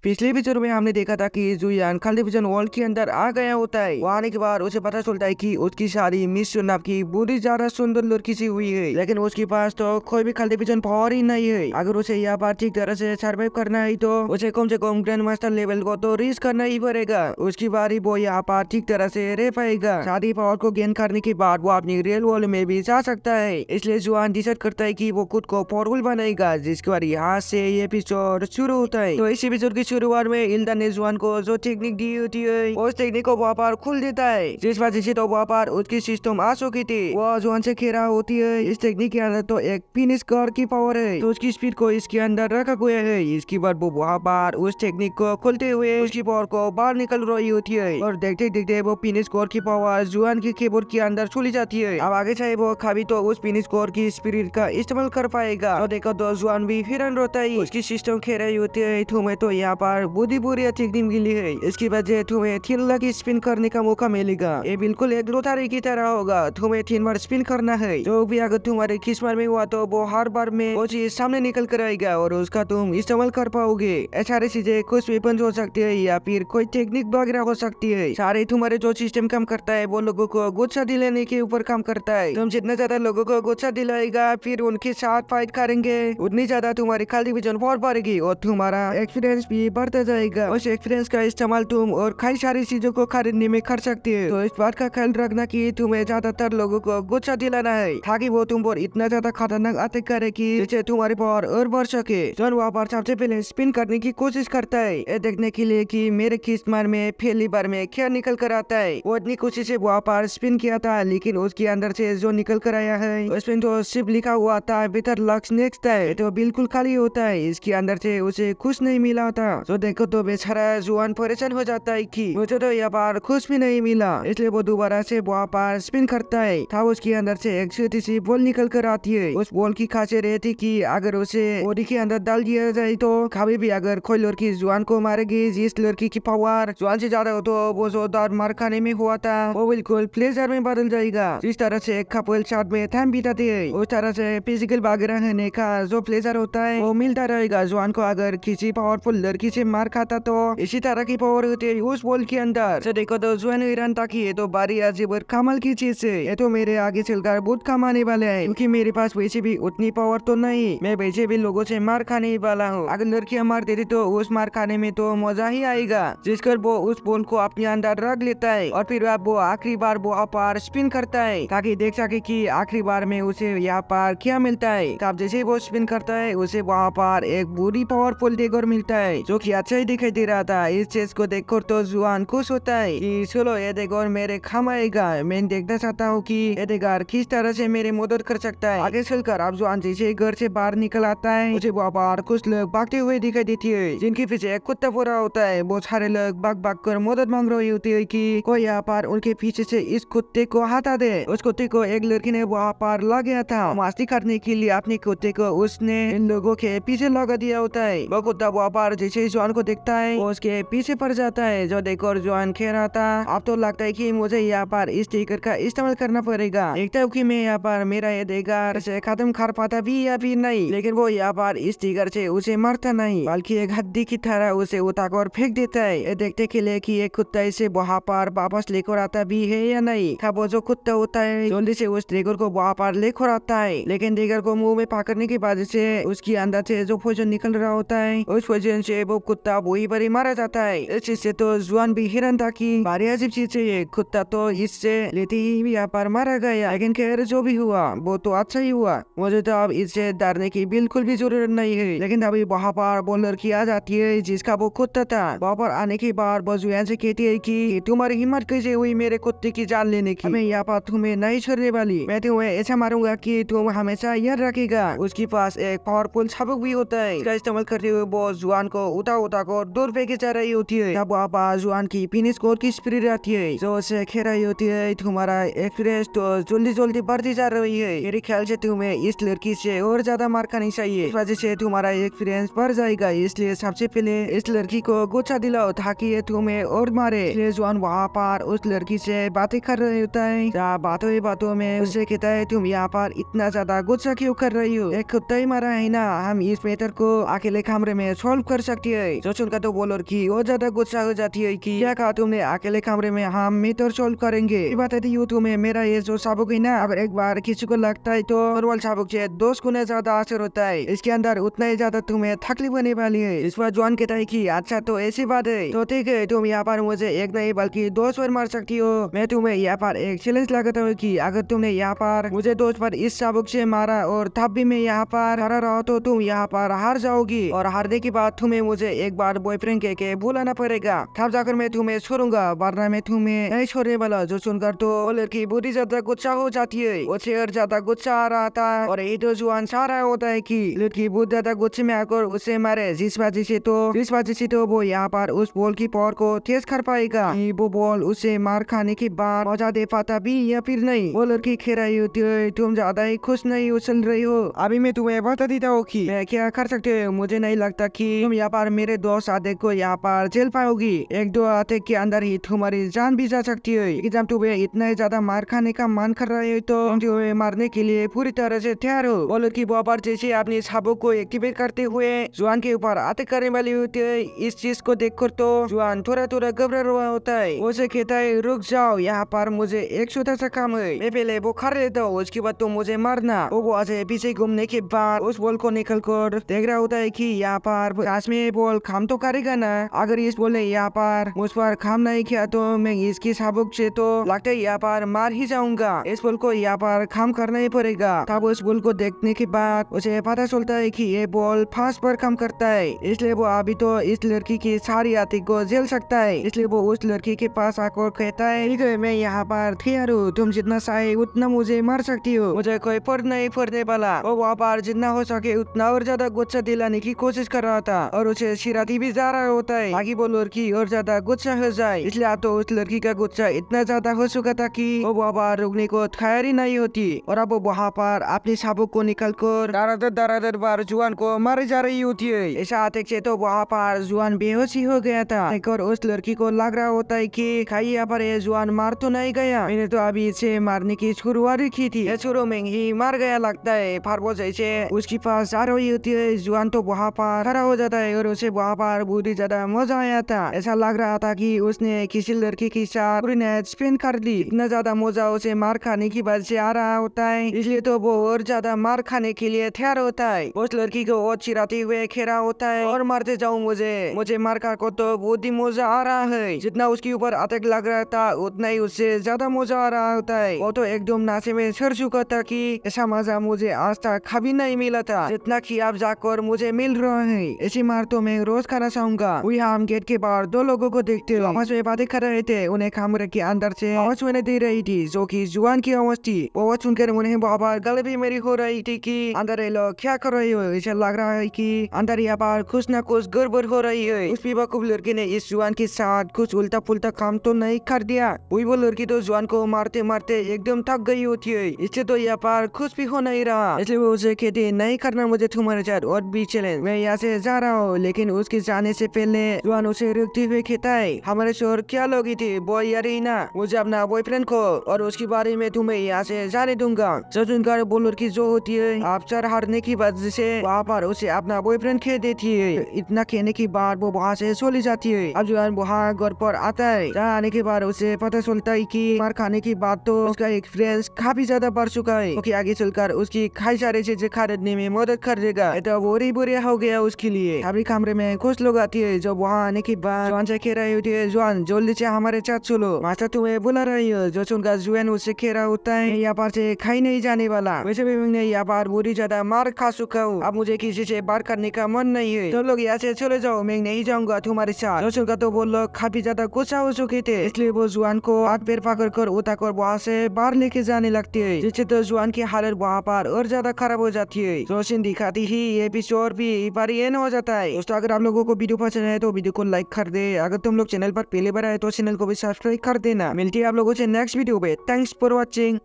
पिछले एपिसोड में हमने देखा था कि जुयान कल्टीवेशन वर्ल्ड के अंदर आ गया होता है। वहाँ आने के बाद उसे पता चलता है कि उसकी शादी मिस नाम की बुरी ज्यादा सुंदर लड़की से हुई है, लेकिन उसके पास तो कोई भी कल्टीवेशन पावर ही नहीं है। अगर उसे यहाँ पर ठीक तरह से सर्वाइव करना है तो उसे कम से कम ग्रैंड मास्टर लेवल को तो रीच करना ही पड़ेगा। उसकी बारी वो यहाँ पर ठीक तरह से रह पाएगा। शादी पावर को गेन करने के बाद वो अपनी रियल वर्ल्ड में भी जा सकता है। इसलिए जुआन डिसाइड करता है कि वो खुद को पावरफुल बनाएगा, जिसके बाद यहाँ से ये एपिसोड शुरू होता है। तो इस एपिसोड की शुरुआत में इल्दा ने जुआन को जो टेक्निक दी होती है उस टेक्निक को वहाँ पर खोल देता है, जिस वजह से तो वहाँ पर उसकी सिस्टम आ चुकी थी। वो जुआन से खेरा होती है। इस टेक्निक के अंदर तो एक फिनिश कर की पावर है, तो उसकी स्पीड को इसके अंदर रखा गया है। इसके बाद वो वहाँ पर उस टेक्निक को खोलते हुए उसकी पावर को बाहर निकल रही होती है और देखते देखते वो फिनिश कोर की पावर जुआन की कीबोर्ड के अंदर चली जाती है। अब आगे चाहे वो कभी तो उस फिनिश कोर की स्पिरिट का इस्तेमाल कर पाएगा। और देखो तो जुआन भी फिरन रोता है, उसकी सिस्टम खेल रही होती है। तुम्हें तो यहाँ पर बुद्धि बुरी टेक्निक मिली है, इसकी वजह तुम्हें 3 लाख स्पिन करने का मौका मिलेगा। ये बिल्कुल एक लॉटरी की तरह होगा। तुम्हें 3 बार स्पिन करना है, जो भी अगर तुम्हारे किस्मत में हुआ तो वो हर बार में वो चीज सामने निकल कर आएगा और उसका तुम इस्तेमाल कर पाओगे। सारी चीजें कुछ वेपन हो सकती है या फिर कोई टेक्निक वगैरह हो सकती है। सारे तुम्हारे जो सिस्टम काम करता है वो लोगों को गुस्सा दिलाने के ऊपर काम करता है। तुम जितना ज्यादा लोगों को गुस्सा दिलाएगा फिर उनके साथ फाइट करेंगे उतनी ज्यादा तुम्हारी कल्टीवेशन पावर बढ़ेगी और तुम्हारा एक्सपीरियंस भी बढ़ता जाएगा। उस एक्सपीरियंस का इस्तेमाल तुम और कई सारी चीजों को खरीदने में कर सकते हो। तो इस बात का ख्याल रखना कि तुम्हें ज्यादातर लोगों को गुस्सा दिलाना है ताकि वो तुम पर इतना ज्यादा खतरनाक अटैक करे कि जिससे तुम्हारी पावर और बढ़ सके। जॉन वहाँ पर सबसे पहले स्पिन करने की कोशिश करता है, ये देखने के लिए कि मेरे किस्मत में पहली बार में क्या निकल कर आता है। वो इतनी कोशिश से वहाँ पर स्पिन किया था, लेकिन उसके अंदर से जो निकल कर आया है उसमें तो सिर्फ लिखा हुआ था बेटर लक्स नेक्स्ट है, तो बिल्कुल खाली होता है। इसके अंदर से उसे कुछ नहीं मिला था। तो देखो तो बेचारा जुआन परेशान हो जाता है कि मुझे तो यहाँ पर कुछ भी नहीं मिला, इसलिए वो दोबारा से वहाँ पर स्पिन करता है। था उसके अंदर से एक छोटी सी बॉल निकल कर आती है। उस बॉल की खासियत रहती कि अगर उसे बॉडी के अंदर डाल दिया जाए तो कभी भी अगर कोई लड़की जुआन को मारेगी, जिस लड़की की पावर जुआन से ज्यादा हो तो वो जोरदार मार खाने में हुआ था वो बिल्कुल प्लेजर में बदल जाएगा। जिस तरह से एक कपल साथ में टाइम बिताते है उस तरह से फिजिकल वगैरह रहने का जो प्लेजर होता है वो मिलता रहेगा। जुआन को अगर किसी पावरफुल लड़की से मार खाता तो इसी तरह की पावर होती है उस बॉल के अंदर। तो देखो तो जुआन हैरान था कि ये तो बड़ी अजीब और कमाल की चीज है, ये तो मेरे आगे चलकर बहुत कमाने वाले है, क्योंकि मेरे पास वैसे भी उतनी पावर तो नहीं, मैं वैसे भी लोगों से मार खाने वाला हूँ। अगर लड़कियां मार देती तो उस मार खाने में तो मजा ही आएगा। जिसकर वो उस बॉल को अपने अंदर रख लेता है और फिर वो आखिरी बार वो पर स्पिन करता है ताकि देख सके कि आखिरी बार में उसे यहाँ पर क्या मिलता है। तब जैसे वो स्पिन करता है उसे वहाँ पर एक बुरी पावरफुल डेगर मिलता है जो कि अच्छा ही दिखाई दे रहा था। इस चीज को देखकर तो जुआन खुश होता है कि चलो ये डेगर मेरे काम आएगा। मैं देखना चाहता हूँ कि ये डेगर किस तरह से मेरी मदद कर सकता है। आगे चलकर अब जुआन जैसे घर से बाहर निकल आता है उसे वहाँ पर कुछ लोग भागते हुए दिखाई देती है, जिनके पीछे एक कुत्ता पूरा होता है। बहुत सारे लोग भाग भाग कर मदद मांग रही होती है कि कोई यहाँ पर उनके पीछे से इस कुत्ते को हटा दे। उस कुत्ते को एक लड़की ने वहाँ पर ला गया था मस्ती करने के लिए। अपने कुत्ते को उसने इन लोगों के पीछे लगा दिया होता है। वो कुत्ता वहाँ पर जैसे जुआन को देखता है वो उसके पीछे पड़ जाता है। जो देखकर जुआन कह रहा था अब तो लगता है कि मुझे यहाँ पर इस टिकर का इस्तेमाल करना पड़ेगा। देखता हूँ कि मैं यहाँ पर मेरा ये डेगर से खत्म कर पाता भी या फिर नहीं, लेकिन वो यहाँ पर इस टिकर से उसे मारता नहीं बल्कि एक हड्डी की तरह उसे उठाकर फेंक देता है। ये देखते के लिए कि ये कुत्ता इसे वहाँ पर वापस लेकर आता भी है या नहीं। वो जो कुत्ता होता है जल्दी से उस डेगर को वहाँ पर लेकर आता है, लेकिन डेगर को मुंह में पकड़ने की वजह से उसके अंदर से जो पोइजन निकल रहा होता है उस पोइजन से वो कुत्ता वही पर ही मारा जाता है। इस चीज से तो जुआन भी हैरान था कि भारी अजीब चीज है ये, कुत्ता तो इससे लेते ही यहाँ पर मारा गया। लेकिन खैर जो भी हुआ वो तो अच्छा ही हुआ, मुझे तो अब इससे डरने की बिल्कुल भी जरूरत नहीं है। लेकिन अभी वहाँ पर वो लड़की आ जाती है जिसका वो कुत्ता था। वहाँ पर आने के बाद वो जुआन से कहती है कि तुम्हारी हिम्मत कैसे हुई मेरे कुत्ते की जान लेने की, मैं यहाँ पर तुम्हें नहीं छोड़ने वाली, मैं तुम्हें ऐसा मारूंगा कि तुम हमेशा याद रखेगा। उसके पास एक पावरफुल सबक भी होता है, इसका इस्तेमाल करते हुए वो जुआन को उठा उठा कर दूर फेंके जा रही होती है। तब वहाँ पर जुआन की फिनिश कोर की स्पिरिट आती है जो उसे कह रही होती है तुम्हारा एक्सपीरियंस तो जल्दी जल्दी बढ़ती जा रही है, मेरे ख्याल से तुम्हें इस लड़की से और ज्यादा मार खानी चाहिए, इस वजह से तुम्हारा एक्सपीरियंस बढ़ जाएगा। इसलिए सबसे पहले इस लड़की को गुस्सा दिलाओ ताकि ये तुम्हें और मारे। इसलिए जुआन वहाँ पर उस लड़की से बातें कर रहे होता है। बातों में उससे कहता है तुम यहाँ पर इतना ज्यादा गुस्सा क्यों कर रही हो, एक कुत्ता ही मारा है ना, हम इस मैटर को अकेले कमरे में सॉल्व कर सकते है। जो सुनकर तो वो लड़की और ज्यादा गुस्सा हो जाती है कि क्या कहा तुमने, अकेले कमरे में हम मैटर सॉल्व करेंगे। बताती हूँ तुम्हें, मेरा ये जो सबक है ना, अगर एक बार किसी को लगता है तो नॉर्मल सबक से 2 गुना ज्यादा असर होता है। इसके अंदर उतना ही ज्यादा तुम्हें तकलीफ होने वाली है। इस पर जॉन कहता है कि अच्छा तो ऐसी बात है, तो ठीक है, तुम यहाँ पर मुझे एक नहीं बल्कि 2 बार मार सकती हो। मैं तुम्हें यहाँ पर एक चैलेंज लगाता हूँ कि अगर तुमने यहाँ पर मुझे 2 बार इस सबक से मारा और तब भी मैं यहाँ पर खड़ा रहा तो तुम यहाँ पर हार जाओगी, और हारने के बाद तुम्हें मुझे एक बार बॉयफ्रेंड कह के बुलाना पड़ेगा, तब जाकर मैं तुम्हें छोड़ूंगा, वरना मैं तुम्हें नहीं छोड़ने वाला। जो सुनकर तो वो लड़की बुरी ज्यादा गुस्सा हो जाती है। उसे और ज्यादा गुस्सा आ रहा था और ये तो जुआन चाह रहा होता है कि लड़की बहुत ज्यादा गुस्से में आकर उसे मारे, जिस वजह से तो वो यहाँ पर उस बॉल की पावर को तेज कर पाएगा। वो बॉल उसे मार खाने के बाद मजा दे पाता भी या फिर नहीं। वो लड़की कह रही होती है, तुम ज्यादा ही खुश नहीं उछल रही हो, अभी मैं तुम्हें बता देता हूँ कि मैं क्या कर सकते हो। मुझे नहीं लगता कि तुम यहाँ पर मेरे 2 आधे को यहाँ पर झेल पाओगी। 1-2 आधे के अंदर ही तुम्हारी जान भी जा सकती है। जब तुम्हें इतना ही ज्यादा मार खाने का मन कर रहे हो तो तुम तुम्हें मारने के लिए पूरी तरह से तैयार हो। वो लड़की बाबर जैसे अपनी सबक को एक्टिवेट करते हुए जुआन के ऊपर अटैक करने वाली होती है। इस चीज को देखकर तो जुआन थोड़ा थोड़ा घबरा रहा होता है। उसे कहता है, रुक जाओ, यहाँ पर मुझे एक छोटा सा काम है, मैं पहले वो कर लेता हूँ, उसके बाद तुम मुझे मारना। वो ऐसे पीछे घूमने के बाद उस बॉल को निकल कर देख रहा होता है कि यहाँ पर काश में बॉल काम तो करेगा ना। अगर इस बॉल ने यहाँ पर मुझ पर काम नहीं किया तो मैं इसकी सबक से तो लगता है यहाँ पर मार ही जाऊंगा। इस बॉल को यहाँ पर काम करना ही पड़ेगा। तब उस बॉल को देखने के बाद उसे पता चलता है कि ये बॉल फास्ट पर काम करता है, इसलिए वो अभी तो इस लड़की की सारी आती को झेल सकता है। इसलिए वो उस लड़की के पास आकर कहता है, ठीक है, मैं यहाँ पर तैयार हूँ, तुम जितना चाहे उतना मुझे मार सकती हो, मुझे कोई फर्क नहीं पड़ने वाला। वो वहाँ पर जितना हो सके उतना और ज्यादा गुस्सा दिलाने की कोशिश कर रहा था और उसे सिराती भी जा रहा होता है ताकि वो लड़की और ज्यादा गुस्सा हो जाए। इसलिए अब तो उस लड़की का गुस्सा इतना ज्यादा हो चुका था कि वो वहाँ पर रुकने को तैयार ही नहीं होती और अब वो वहाँ पर अपनी सबक को निकल कर दरादर बार जुआन को मारे जा रही होती है। ऐसा अटैक से तो वहाँ पर जुआन बेहोश ही हो गया था और उस लड़की को लग रहा होता है कि खाई यहाँ पर ये जुआन मार तो नहीं गया, मैंने तो अभी इसे मारने की शुरुआत की थी, शुरू में ही मार गया लगता है। पर वो जैसे उसके पास जा रही होती है, जुआन तो वहाँ पर खड़ा हो जाता है और उसे वहाँ पर बहुत ही ज्यादा मजा आया था। ऐसा लग रहा था कि उसने किसी लड़की के साथ पूरी नाइट स्पेंड कर ली। इतना ज्यादा मजा उसे मार खाने की वजह से आ रहा होता है, इसलिए तो वो और ज्यादा मार खाने के लिए तैयार होता है। उस लड़की को और चिराते हुए खेरा होता है और मारते जाऊं मुझे मार खा को तो बहुत ही मजा आ रहा है। जितना उसके ऊपर अटैक लग रहा था उतना ही उससे ज्यादा मजा आ रहा होता है। वो तो एकदम नाचे में चढ़ चुका था कि ऐसा मजा मुझे आज तक कभी नहीं मिला था जितना कि अब जाकर मुझे मिल रहा है। ऐसी मार तो मैं रोज खाना चाहूंगा। वही हम गेट के बाहर 2 लोगों को देखते हुए आपस में बातें कर रहे थे। उन्हें कमरे के अंदर से आवाज सुनाई दे रही थी जो कि जुआन की आवाज थी। वो आवाज सुनकर उन्हें बाबा गले भी मेरी हो रही थी कि अंदर ये लोग क्या कर रहे हो। ऐसा लग रहा है कि अंदर यहाँ पर कुछ न कुछ गड़बड़ हो रही है। उस बेवकूफ लड़की ने इस जुआन के साथ कुछ उल्टा पुल्टा काम तो नहीं कर दिया। वही वो लड़की तो जुआन को मारते मारते एकदम थक गई होती है, इससे तो यहाँ पर कुछ भी हो नहीं रहा। इसलिए वो उसे कहते नहीं करना मुझे तुम्हारे साथ और भी चैलेंज, मैं यहाँ से जा रहा हूँ। लेकिन उसके जाने से पहले जुआन उसे रुकते हुए कहता है, हमारे शोर क्या लोगी थी बॉय यार ना, मुझे अपना बॉयफ्रेंड को और उसके बारे में तुम्हें यहाँ से जाने दूंगा। सुनकर वो लड़की जो होती है आप सर हारने की वजह से वहाँ पर उसे अपना बॉयफ्रेंड कह देती है। इतना कहने के बाद वो वहाँ से चली जाती है। अब जुआन वहाँ घर पर आता है। जहाँ आने के बाद उसे पता चलता है कि मार खाने के बाद तो उसका एक्सपीरियंस काफी ज्यादा बढ़ चुका है, क्योंकि आगे चलकर उसकी कई सारी चीजें खरीदने में मदद कर देगा। तो बोरी बोरिया हो गया उसके लिए। अभी कमरे में कुछ लोग आती है जो वहाँ आने के बाद जुआन से कह रही होती है, जुआन जल्दी से हमारे साथ चलो, मास्टर तुम्हें बुला रही हो। जो सुनकर जुआन उससे कह रहा होता है, यहाँ पर से खाई नहीं जाने वाला, वैसे भी मैंने यहाँ पर बुरी ज्यादा मार खा चुका हूँ, अब मुझे किसी से बात करने का मन नहीं है, तुम लोग यहाँ से चले जाओ, मैं नहीं जाऊंगा तुम्हारे साथ। जो सुनकर तो वो लोग काफी ज्यादा गुस्सा हो चुके थे, इसलिए वो जुआन को हाथ पैर पकड़ कर उठाकर वहाँ से बाहर लेके जाने लगती है, जिससे तो जुआन की हालत वहाँ पर और ज्यादा खराब हो जाती है। रोशन दिखाती ही ये एपिसोड भी पर एंड हो जाता है। दोस्तों अगर आप लोगों को वीडियो पसंद है तो वीडियो को लाइक कर दे। अगर तुम लोग चैनल पर पहली बार आए तो चैनल को भी सब्सक्राइब कर देना। मिलती है आप लोगों से नेक्स्ट वीडियो पे। Thanks for watching.